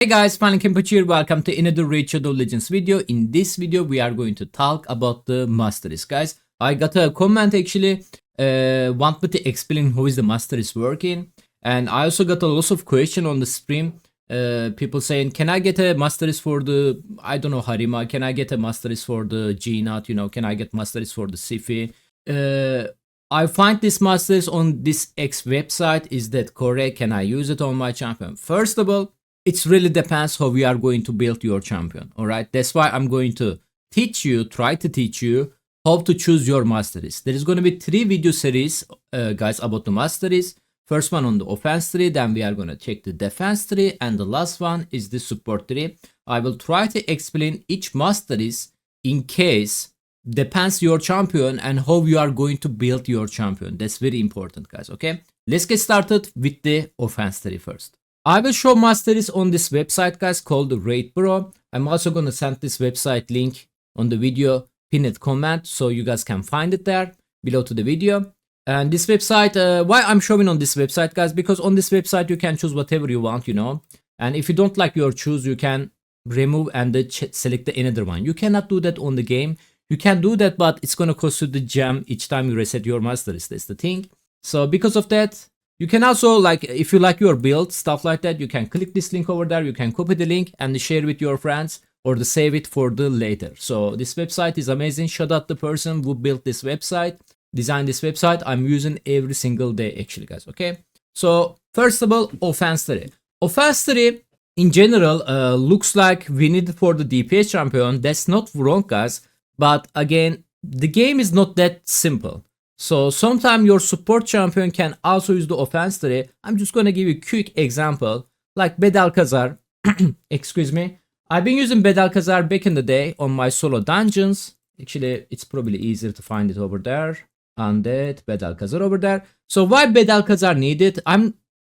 Hey guys, finalKenpachi here. Welcome to another Raid Shadow Legends video. In this video, we are going to talk about the Masteries, guys. I got a comment actually, want me to explain how is the Masteries working, and I also got a lot of question on the stream. People saying, can I get a Masteries for the, I don't know, Harima? Can I get a Masteries for the G-Nut? You know, can I get Masteries for the Sifi? I find this Masteries on this X website. Is that correct? Can I use it on my champion? First of all, it really depends how we are going to build your champion. All right, that's why I'm going to try to teach you how to choose your masteries. There is going to be 3 video series, guys, about the masteries. First one on the offense tree, then we are going to check the defense tree, and the last one is the support tree. I will try to explain each masteries in case depends your champion and how you are going to build your champion. That's very important, guys. Okay, let's get started with the offense tree first. I will show masteries on this website, guys, called Raid Pro. I'm also going to send this website link on the video pinned comment so you guys can find it there below to the video. And this website, why I'm showing on this website, guys, because on this website you can choose whatever you want, you know. And if you don't like your choose, you can remove and select the another one. You cannot do that on the game. You can do that, but it's going to cost you the gem each time you reset your masteries. That's the thing. So because of that, you can also, like, if you like your build, stuff like that, you can click this link over there. You can copy the link and share with your friends or to save it for the later. So this website is amazing. Shout out the person who built this website, designed this website. I'm using every single day actually, guys. Okay. So first of all, offense tree. Offense tree in general looks like we need it for the DPS champion. That's not wrong, guys. But again, the game is not that simple. So sometimes your support champion can also use the offense tree. I'm just going to give you a quick example, like Bedalkazar. Excuse me. I've been using Bedalkazar back in the day on my solo dungeons. Actually, it's probably easier to find it over there. Undead, Bedalkazar over there. So why Bedalkazar needed?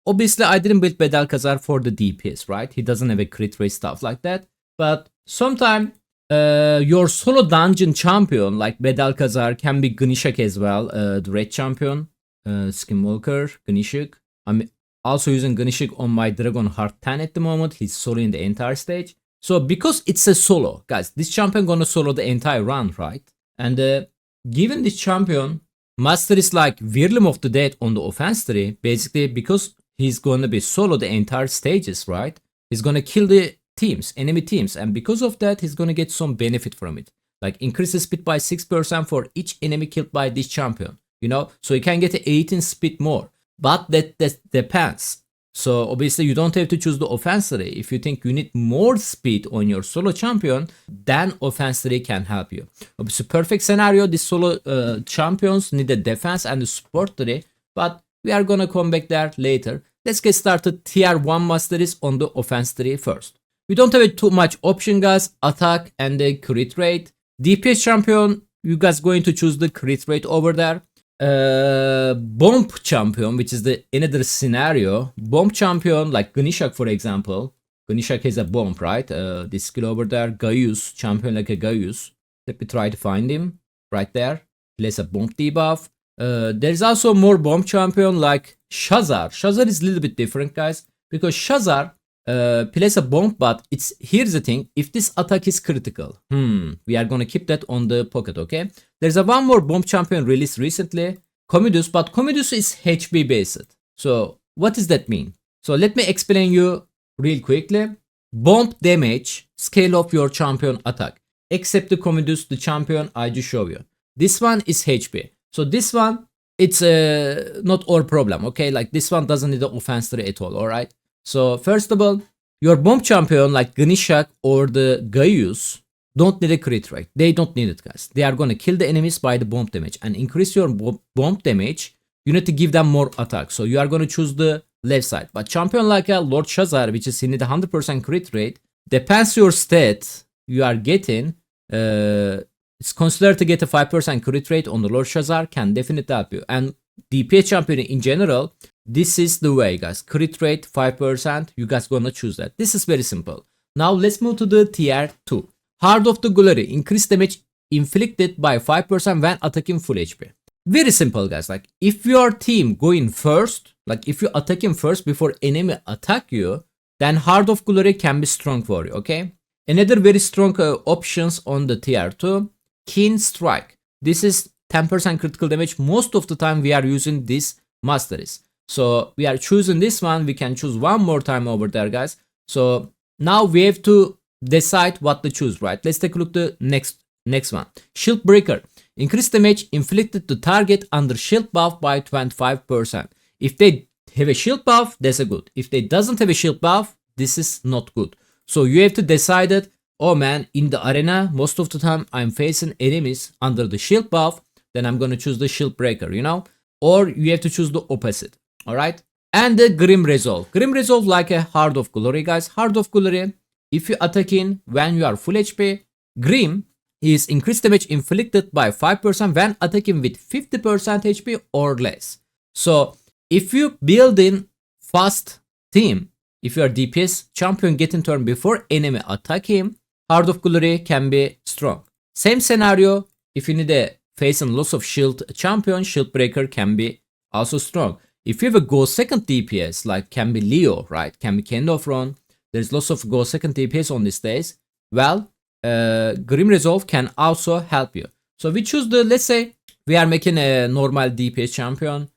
Obviously I didn't build Bedalkazar for the DPS, right? He doesn't have a crit rate, stuff like that. But sometimes your solo dungeon champion like Bedalkazar can be Gnishak as well, the red champion, Skinwalker, Gnishak. I'm also using Gnishak on my Dragon Heart 10 at the moment. He's solo in the entire stage. So because it's a solo, guys, this champion gonna solo the entire run, right? And given this champion, masteries like Virlim of the Dead on the offense tree, basically because he's gonna be solo the entire stages, right? He's gonna kill the enemy teams, and because of that he's gonna get some benefit from it, like increase the speed by 6% for each enemy killed by this champion, you know, so you can get 18 speed more, but that depends. So obviously you don't have to choose the offense tree. If you think you need more speed on your solo champion, then offense tree can help you. Obviously perfect scenario, this solo champions need the defense and the support tree, but we are gonna come back there later. Let's get started. Tier 1 masteries on the offense tree first. We don't have too much option, guys. Attack and the crit rate. DPS champion, you guys going to choose the crit rate over there. Bomb champion, which is the another scenario. Bomb champion like Gnishak, for example. Gnishak has a bomb, right? This skill over there. Gaius, champion like a Gaius. Let me try to find him right there. Place a bomb debuff. There's also more bomb champion like Shazar. Shazar is a little bit different, guys, because Shazar place a bomb, but here's the thing, if this attack is critical, we are gonna keep that on the pocket. Okay, there's a one more bomb champion released recently, Commodus, but Commodus is HP based. So what does that mean? So let me explain you real quickly. Bomb damage scale of your champion attack, except the Commodus, the champion I just show you. This one is HP, so this one it's not our problem. Okay, like this one doesn't need the offense tree at all. All right. So first of all, your bomb champion like Gnishak or the Gaius don't need a crit rate. They don't need it, guys. They are going to kill the enemies by the bomb damage and increase your bomb damage. You need to give them more attack. So you are going to choose the left side. But champion like a Lord Shazar, which is in the 100% crit rate, depends your stat you are getting. It's considered to get a 5% crit rate on the Lord Shazar, can definitely help you. And DPS champion in general, this is the way, guys. Crit rate 5%. You guys gonna choose that. This is very simple. Now let's move to the tier 2. Heart of the Glory. Increase damage inflicted by 5% when attacking full HP. Very simple, guys. Like if your team going first, like if you attack him first before enemy attack you, then Heart of Glory can be strong for you, okay? Another very strong options on the tier 2, Keen Strike. This is 10% critical damage. Most of the time we are using this Masteries. So we are choosing this one. We can choose one more time over there, guys. So now we have to decide what to choose, right? Let's take a look at the next one. Shield Breaker. Increase damage inflicted to target under shield buff by 25%. If they have a shield buff, that's a good. If they doesn't have a shield buff, this is not good. So you have to decide that, oh man, in the arena, most of the time I'm facing enemies under the shield buff, then I'm going to choose the Shield Breaker, you know? Or you have to choose the opposite, alright? And the Grim Resolve. Grim Resolve like a Heart of Glory, guys. Heart of Glory, if you attack in when you are full HP, Grim is increased damage inflicted by 5% when attacking with 50% HP or less. So if you build in fast team, if you are DPS champion getting turn before enemy attack him, Heart of Glory can be strong. Same scenario, if you need a facing loss of shield champion, Shield Breaker can be also strong. If you have a go second DPS, like can be Leo, right? Can be Kendofron. There's lots of go second DPS on these days. Well, Grim Resolve can also help you. So we choose the, let's say we are making a normal DPS champion,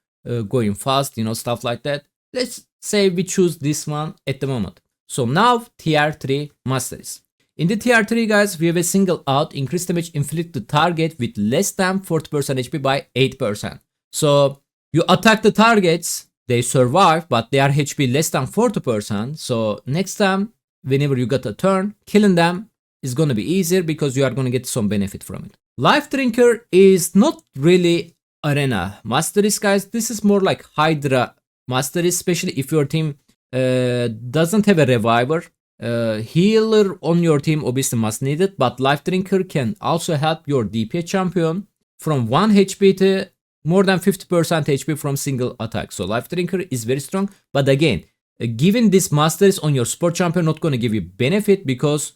going fast, you know, stuff like that. Let's say we choose this one at the moment. So now tier 3 Masteries. In the tier 3, guys, we have a single out, increased damage inflicted to target with less than 40% HP by 8%. So you attack the targets, they survive, but they are HP less than 40%. So next time, whenever you got a turn, killing them is going to be easier because you are going to get some benefit from it. Life Drinker is not really arena Masteries, guys. This is more like Hydra Masteries, especially if your team doesn't have a reviver. Healer on your team obviously must need it, but Life Drinker can also help your DPS champion from 1 HP to more than 50% HP from single attack. So Life Drinker is very strong, but again, given this Masteries on your support champion, not going to give you benefit because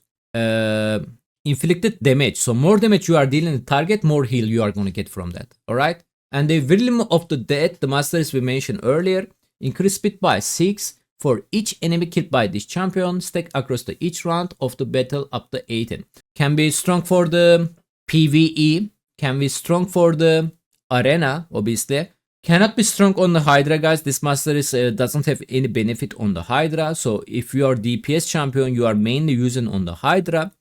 inflicted damage. So more damage you are dealing the target, more heal you are going to get from that. Alright? And the Realm of the Dead, the Masteries we mentioned earlier, increase speed by 6 for each enemy killed by this champion, stack across the each round of the battle up to 18. Can be strong for the PvE, can be strong for the arena, obviously. Cannot be strong on the Hydra, guys. This Masteries doesn't have any benefit on the Hydra. So if you are DPS champion, you are mainly using on the Hydra.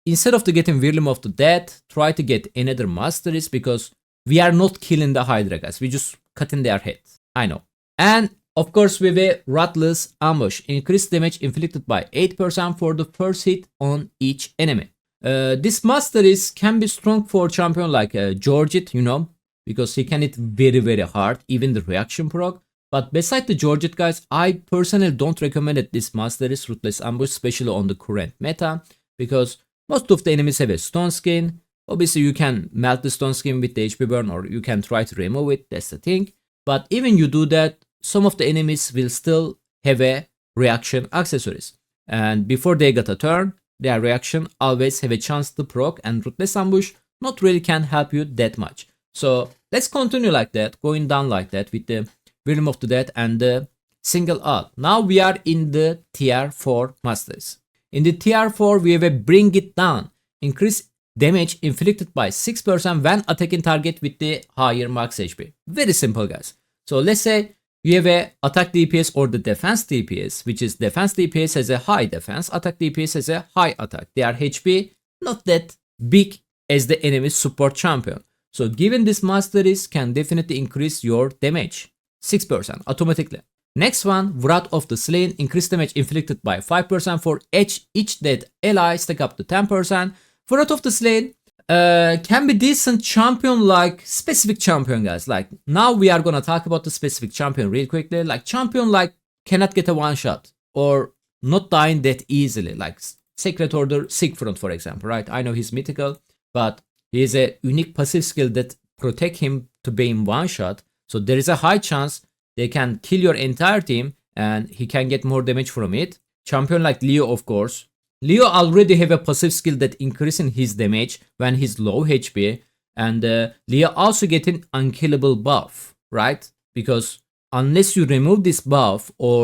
Instead of getting Realm of the Dead, try to get another Masteries because we are not killing the Hydra, guys. We just cutting their heads. I know. And of course, we have a Ruthless Ambush. Increased damage inflicted by 8% for the first hit on each enemy. This Masteries can be strong for champion like Georgette, you know, because he can hit very, very hard, even the reaction proc. But beside the Georgette, guys, I personally don't recommend it, this Masteries Ruthless Ambush, especially on the current meta, because most of the enemies have a stone skin. Obviously, you can melt the stone skin with the HP burn, or you can try to remove it, that's the thing. But even you do that, some of the enemies will still have a reaction accessories. And before they get a turn, their reaction always have a chance to proc, and Ruthless Ambush not really can help you that much. So let's continue like that, going down like that with the Realm of the Dead and the single out. Now we are in the tier 4 Masters. In the tier 4, we have a Bring It Down. Increase damage inflicted by 6% when attacking target with the higher max HP. Very simple, guys. So let's say you have a attack DPS or the defense DPS, which is defense DPS has a high defense, attack DPS has a high attack. Their HP not that big as the enemy's support champion. So given this Masteries can definitely increase your damage 6% automatically. Next one, Wrath of the Slain, increased damage inflicted by 5% for each dead ally, stack up to 10%. Wrath of the Slain can be decent champion, like specific champion, guys. Like now we are gonna talk about the specific champion real quickly. Like champion like cannot get a one shot or not dying that easily, like Sacred Order Sigfront, for example, right? I know he's mythical, but he has a unique passive skill that protect him to be in one shot. So there is a high chance they can kill your entire team and he can get more damage from it. Champion like Leo, of course. Leo already have a passive skill that increasing his damage when he's low HP. And Leo also getting unkillable buff, right? Because unless you remove this buff or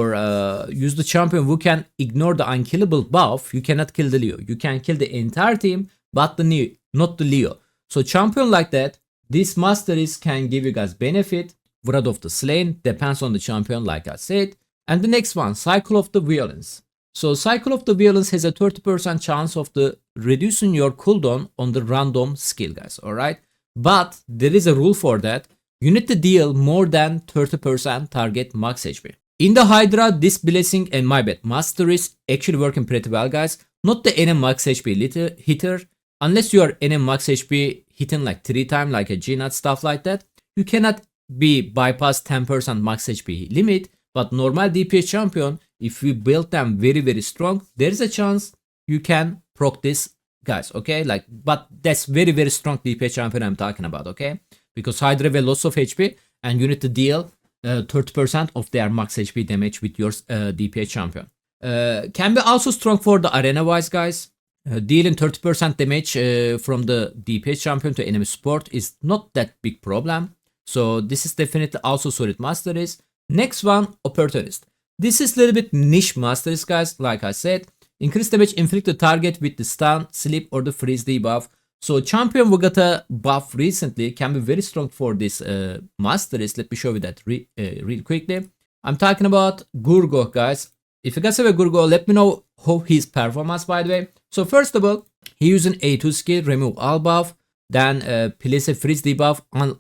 use the champion who can ignore the unkillable buff, you cannot kill the Leo. You can kill the entire team, but the Neo, not the Leo. So champion like that, this Masteries can give you guys benefit. Wrath of the Slain depends on the champion, like I said. And the next one, Cycle of the Violence. So Cycle of the Violence has a 30% chance of the reducing your cooldown on the random skill, guys. Alright, but there is a rule for that. You need to deal more than 30% target max HP. In the Hydra, this blessing and my bad Masteries actually working pretty well, guys. Not the enemy max HP hitter. Unless you are enemy max HP hitting like 3 times, like a G-Nut, stuff like that, you cannot be bypass 10% max HP limit. But normal DPS champion, if you build them very, very strong, there is a chance you can proc this, guys, okay? Like, but that's very, very strong DPS champion I'm talking about, okay? Because Hydra have a loss of HP and you need to deal 30% of their max HP damage with your DPS champion. Can be also strong for the arena wise, guys. Dealing 30% damage from the DPS champion to enemy support is not that big problem. So this is definitely also solid Masteries. Next one, Opportunist. This is a little bit niche Masteries, guys. Like I said, increase damage inflicted target with the stun, sleep, or the freeze debuff. So champion who got a buff recently can be very strong for this Masteries. Let me show you that real quickly. I'm talking about Gurgo, guys. If you guys have a Gurgo, let me know how his performance, by the way. So first of all, he using A2 skill, remove all buff, then place a freeze debuff on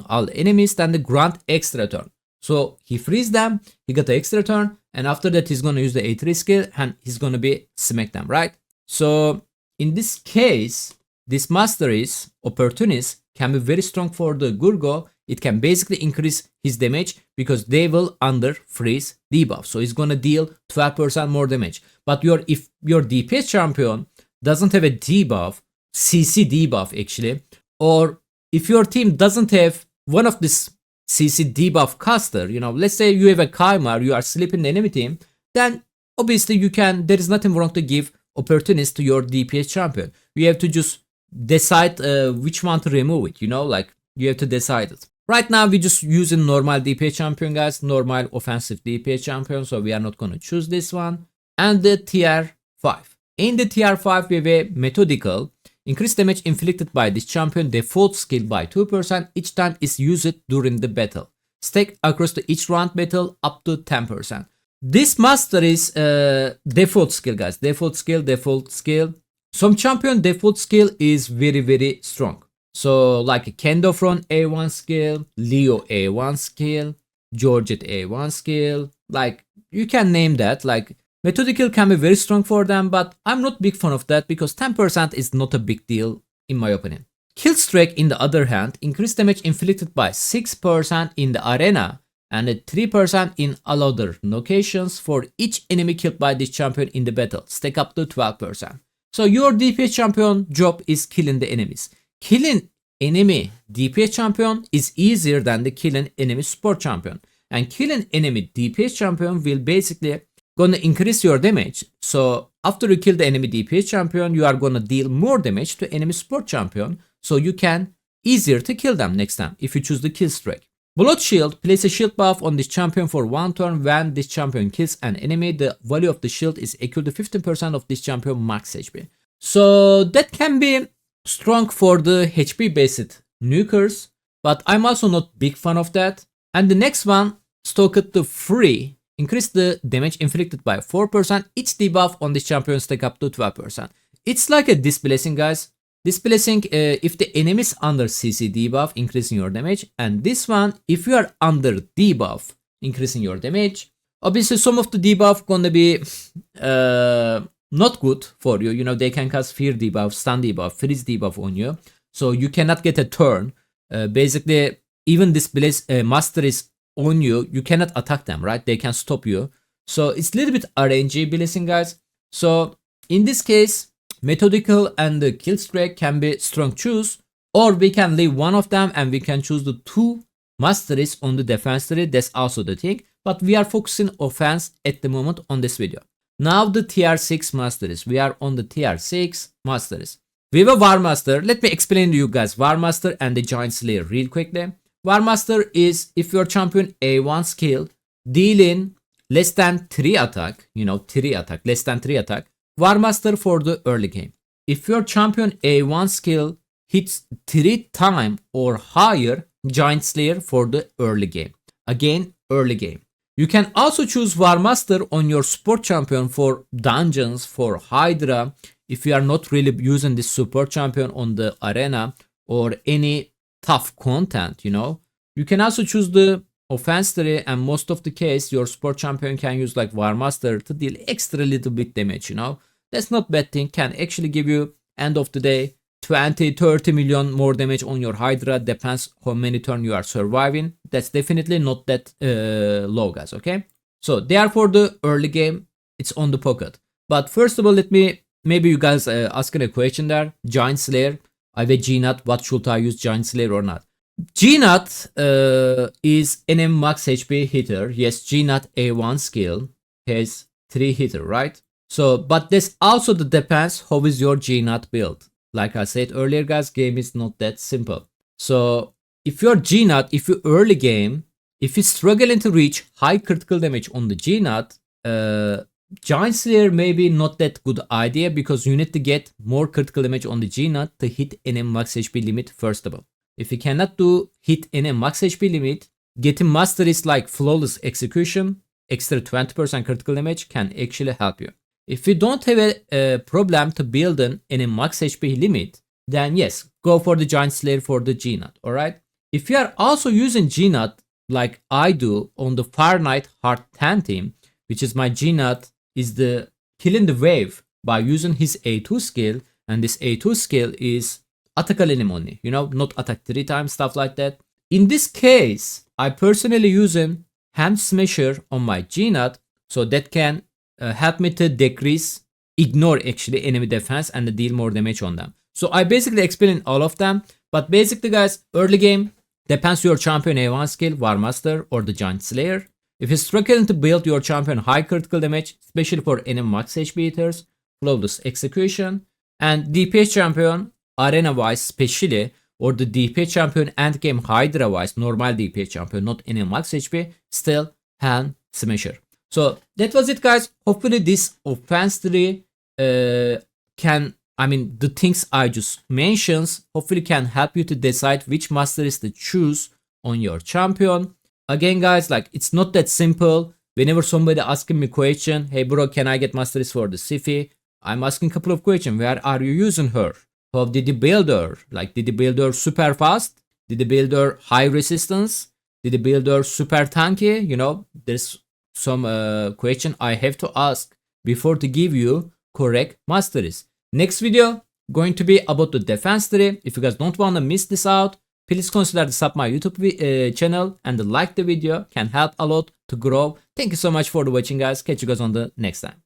all enemies, then the grant extra turn. So he frees them, he got the extra turn, and after that he's gonna use the A3 skill and he's gonna be smack them, right? So in this case, this Masteries Opportunist can be very strong for the Gurgo. It can basically increase his damage because they will under freeze debuff. So he's gonna deal 12% more damage. But if your DPS champion doesn't have a debuff, CC debuff actually, or if your team doesn't have one of this CC debuff caster, you know, let's say you have a Kaimar, you are sleeping the enemy team, then obviously there is nothing wrong to give Opportunist to your DPS champion. You have to just decide which one to remove it, you know, like you have to decide it. Right now we're just using normal DPS champion, guys, normal offensive DPS champion, so we are not going to choose this one. And the tier 5. In the tier 5 we have a Methodical. Increase damage inflicted by this champion default skill by 2% each time is used during the battle. Stack across each round battle up to 10%. This Masteries default skill, guys. Default skill. Some champion default skill is very, very strong. So like Kendofron A1 skill, Leo A1 skill, Georgette A1 skill. Like you can name that. Like Methodical can be very strong for them, but I'm not big fan of that because 10% is not a big deal in my opinion. Killstreak, in the other hand, increased damage inflicted by 6% in the arena and 3% in all other locations for each enemy killed by this champion in the battle. Stack up to 12%. So your DPS champion job is killing the enemies. Killing enemy DPS champion is easier than the killing enemy support champion. And killing enemy DPS champion will basically gonna increase your damage. So after you kill the enemy DPS champion, you are gonna deal more damage to enemy support champion, so you can easier to kill them next time if you choose the kill streak. Blood Shield, place a shield buff on this champion for 1 turn. When this champion kills an enemy, the value of the shield is equal to 15% of this champion max HP. So that can be strong for the HP based nukers, but I'm also not big fan of that. And the next one, Stocked to Free. Increase the damage inflicted by 4%. Each debuff on this champion stack up to 12%. It's like a displacing, guys. Displacing if the enemy is under CC debuff, increasing your damage. And this one, if you are under debuff, increasing your damage. Obviously, some of the debuff gonna be not good for you. You know, they can cast fear debuff, stun debuff, freeze debuff on you. So you cannot get a turn. Basically, even this Masteries on you, you cannot attack them, right? They can stop you. So it's a little bit RNG blessing, guys. So in this case, Methodical and the Killstreak can be strong choose, or we can leave one of them and we can choose the 2 Masteries on the defense tree. That's also the thing, but we are focusing offense at the moment on this video. Now the tier 6 Masteries. We are on the tier 6 Masteries. We have a War Master. Let me explain to you guys War Master and the Giant Slayer real quickly. War Master is if your champion A1 skill dealing less than 3 attack, 3 attack, less than 3 attack, War Master for the early game. If your champion A1 skill hits 3 times or higher, Giant Slayer for the early game. Again, early game. You can also choose War Master on your support champion for dungeons, for Hydra, if you are not really using this support champion on the arena or any tough content, You can also choose the offense tree, and most of the case, your support champion can use like War Master to deal extra little bit damage, That's not bad thing, can actually give you, end of the day, 20-30 million more damage on your Hydra, depends how many turns you are surviving. That's definitely not that low, guys, okay? So therefore the early game, it's on the pocket. But first of all, maybe you guys asking a question there. Giant Slayer, I have a G-Nut, what should I use, Giant Slayer or not? G-Nut is an max HP hitter. Yes, G-Nut A1 skill has 3 hitter, right? So, but this also depends how is your G-Nut build. Like I said earlier, guys, game is not that simple. So if your G-Nut, if you early game, if you're struggling to reach high critical damage on the G-Nut, Giant Slayer may be not that good idea, because you need to get more critical damage on the G-Nut to hit any max HP limit first of all. If you cannot hit any max HP limit, getting Masteries like Flawless Execution, extra 20% critical damage can actually help you. If you don't have a problem to build any max HP limit, then yes, go for the Giant Slayer for the G-Nut, alright? If you are also using G-Nut like I do on the Fire Knight Hard 10 team, which is my G-Nut is the killing the wave by using his A2 skill, and this A2 skill is attack elim only, not attack 3 times, stuff like that. In this case, I personally using Hand Smasher on my G-Nut, so that can help me to ignore actually enemy defense and deal more damage on them. So I basically explained all of them, but basically guys, early game depends your champion A1 skill, War Master or the Giant Slayer. If you're struggling to build your champion high critical damage, especially for enemy max HP hitters, Flawless Execution, and DPS champion arena wise especially, or the DPS champion end game Hydra wise, normal DPS champion, not enemy max HP, still Hand Smasher. So that was it, guys. Hopefully this offense tree the things I just mentioned, hopefully can help you to decide which Masteries to choose on your champion. Again, guys, like it's not that simple. Whenever somebody asking me question, hey bro, can I get Masteries for the Sifi? I'm asking a couple of questions. Where are you using her? How did you build her? Like, did you build her super fast? Did you build her high resistance? Did you build her super tanky? There's some question I have to ask before to give you correct Masteries. Next video going to be about the defense tree. If you guys don't want to miss this out, please consider to sub my YouTube channel and like the video, can help a lot to grow. Thank you so much for watching, guys. Catch you guys on the next time.